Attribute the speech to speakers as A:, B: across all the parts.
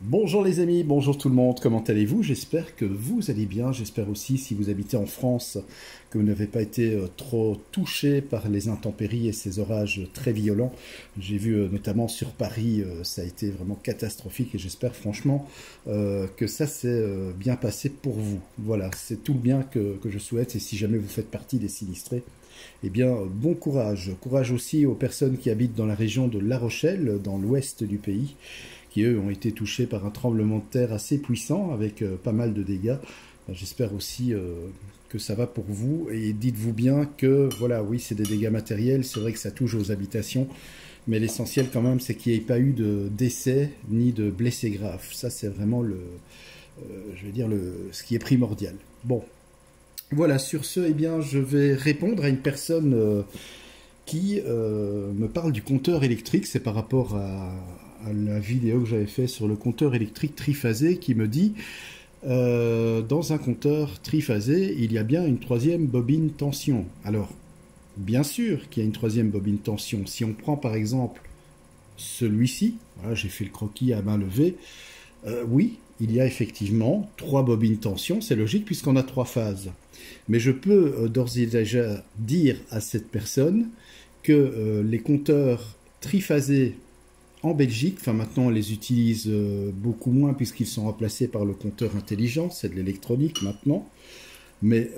A: Bonjour les amis, bonjour tout le monde, comment allez-vous? J'espère que vous allez bien, j'espère aussi si vous habitez en France que vous n'avez pas été trop touché par les intempéries et ces orages très violents. J'ai vu notamment sur Paris, ça a été vraiment catastrophique et j'espère franchement que ça s'est bien passé pour vous. Voilà, c'est tout le bien que je souhaite et si jamais vous faites partie des sinistrés, eh bien bon courage. Courage aussi aux personnes qui habitent dans la région de La Rochelle, dans l'ouest du pays, qui eux ont été touchés par un tremblement de terre assez puissant avec pas mal de dégâts. J'espère aussi que ça va pour vous et dites-vous bien que voilà, oui, c'est des dégâts matériels, c'est vrai que ça touche aux habitations, mais l'essentiel quand même c'est qu'il n'y ait pas eu de décès ni de blessés graves. Ça c'est vraiment je vais dire ce qui est primordial. Bon, voilà, sur ce, eh bien, je vais répondre à une personne qui me parle du compteur électrique. C'est par rapport à la vidéo que j'avais fait sur le compteur électrique triphasé qui me dit dans un compteur triphasé, il y a bien une troisième bobine tension. Alors, bien sûr qu'il y a une troisième bobine tension. Si on prend par exemple celui-ci, voilà, j'ai fait le croquis à main levée, oui, il y a effectivement trois bobines tension, c'est logique puisqu'on a trois phases. Mais je peux d'ores et déjà dire à cette personne que les compteurs triphasés en Belgique, enfin maintenant on les utilise beaucoup moins puisqu'ils sont remplacés par le compteur intelligent, c'est de l'électronique maintenant, mais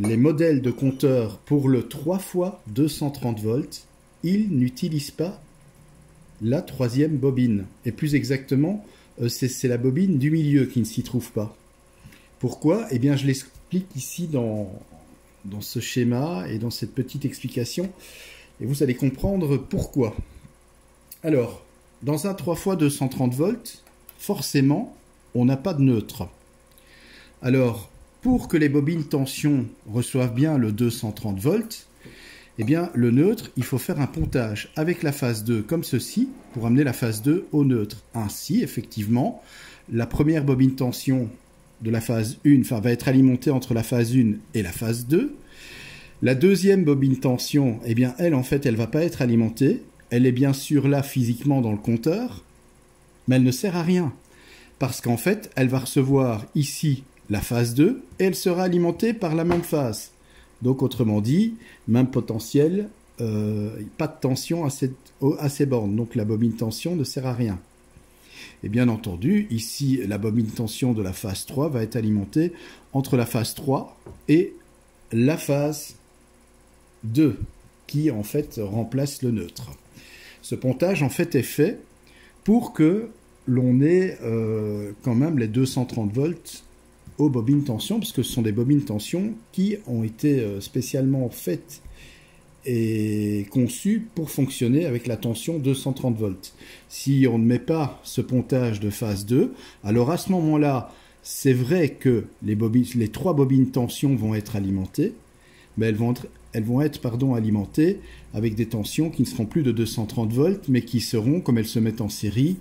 A: les modèles de compteurs pour le 3 fois 230 volts, ils n'utilisent pas la troisième bobine. Et plus exactement, c'est la bobine du milieu qui ne s'y trouve pas. Pourquoi? Eh bien je l'explique ici dans ce schéma et dans cette petite explication, et vous allez comprendre pourquoi. Alors, dans un 3 fois 230 volts, forcément, on n'a pas de neutre. Alors, pour que les bobines tension reçoivent bien le 230 volts, eh bien, le neutre, il faut faire un pontage avec la phase 2 comme ceci, pour amener la phase 2 au neutre. Ainsi, effectivement, la première bobine tension de la phase 1 va être alimentée entre la phase 1 et la phase 2. La deuxième bobine tension, eh bien, elle, en fait, elle ne va pas être alimentée. Elle est bien sûr là physiquement dans le compteur, mais elle ne sert à rien. Parce qu'en fait, elle va recevoir ici la phase 2 et elle sera alimentée par la même phase. Donc autrement dit, même potentiel, pas de tension à ces bornes. Donc la bobine tension ne sert à rien. Et bien entendu, ici, la bobine tension de la phase 3 va être alimentée entre la phase 3 et la phase 2, qui en fait remplace le neutre. Ce pontage en fait est fait pour que l'on ait quand même les 230 volts aux bobines tension, parce que ce sont des bobines tension qui ont été spécialement faites et conçues pour fonctionner avec la tension 230 volts. Si on ne met pas ce pontage de phase 2, alors à ce moment-là, c'est vrai que les trois bobines tension vont être alimentées, mais elles vont être alimentées avec des tensions qui ne seront plus de 230 volts, mais qui seront, comme elles se mettent en série,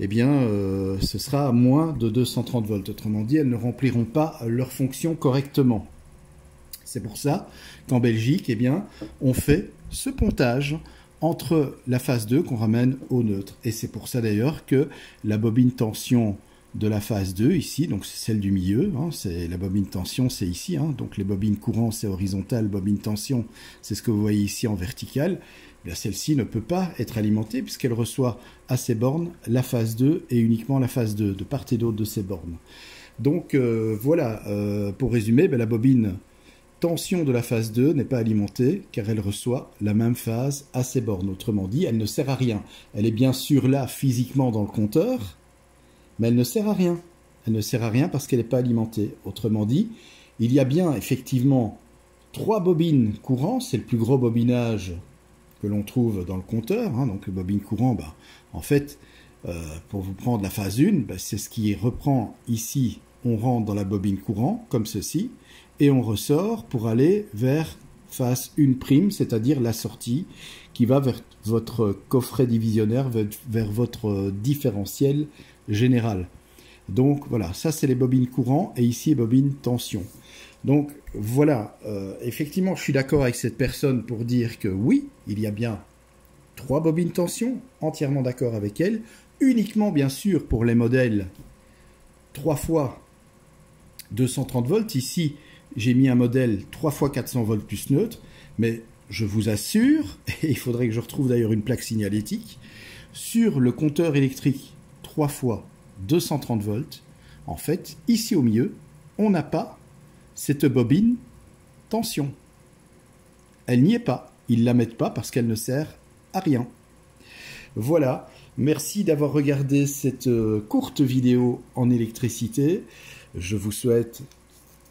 A: eh bien, ce sera moins de 230 volts. Autrement dit, elles ne rempliront pas leur fonction correctement. C'est pour ça qu'en Belgique, eh bien, on fait ce pontage entre la phase 2 qu'on ramène au neutre. Et c'est pour ça d'ailleurs que la bobine tension de la phase 2 ici, donc c'est celle du milieu, hein, c'est la bobine tension, c'est ici, hein, donc les bobines courant c'est horizontal, bobine tension c'est ce que vous voyez ici en vertical, celle-ci ne peut pas être alimentée puisqu'elle reçoit à ses bornes la phase 2 et uniquement la phase 2 de part et d'autre de ces bornes. Donc voilà, pour résumer, la bobine tension de la phase 2 n'est pas alimentée car elle reçoit la même phase à ses bornes. Autrement dit, elle ne sert à rien. Elle est bien sûr là physiquement dans le compteur, mais elle ne sert à rien. Elle ne sert à rien parce qu'elle n'est pas alimentée. Autrement dit, il y a bien effectivement trois bobines courant, c'est le plus gros bobinage que l'on trouve dans le compteur. Hein, donc le bobine courant, en fait, pour vous prendre la phase 1, c'est ce qui reprend ici, on rentre dans la bobine courant, comme ceci, et on ressort pour aller vers phase 1', c'est-à-dire la sortie, qui va vers votre coffret divisionnaire, vers votre différentiel général. Donc voilà, ça c'est les bobines courant et ici les bobines tension. Donc voilà, effectivement je suis d'accord avec cette personne pour dire que oui, il y a bien 3 bobines tension, entièrement d'accord avec elle, uniquement bien sûr pour les modèles 3 fois 230 volts. Ici, j'ai mis un modèle 3 fois 400 volts plus neutre, mais je vous assure, et il faudrait que je retrouve d'ailleurs une plaque signalétique, sur le compteur électrique 3 fois 230 volts, en fait, ici au milieu, on n'a pas cette bobine tension. Elle n'y est pas. Ils ne la mettent pas parce qu'elle ne sert à rien. Voilà. Merci d'avoir regardé cette courte vidéo en électricité. Je vous souhaite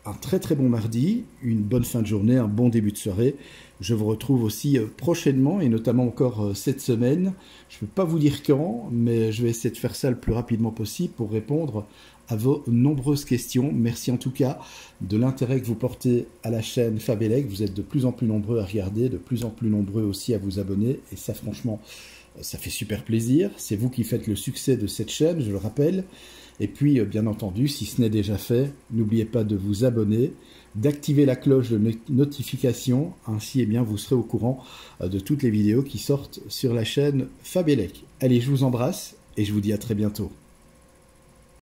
A: un très très bon mardi, une bonne fin de journée, un bon début de soirée. Je vous retrouve aussi prochainement et notamment encore cette semaine. Je ne peux pas vous dire quand, mais je vais essayer de faire ça le plus rapidement possible pour répondre à vos nombreuses questions. Merci en tout cas de l'intérêt que vous portez à la chaîne Fabelec. Vous êtes de plus en plus nombreux à regarder, de plus en plus nombreux aussi à vous abonner. Et ça, franchement, ça fait super plaisir. C'est vous qui faites le succès de cette chaîne, je le rappelle. Et puis, bien entendu, si ce n'est déjà fait, n'oubliez pas de vous abonner, d'activer la cloche de notification. Ainsi, eh bien, vous serez au courant de toutes les vidéos qui sortent sur la chaîne Fabelec. Allez, je vous embrasse et je vous dis à très bientôt.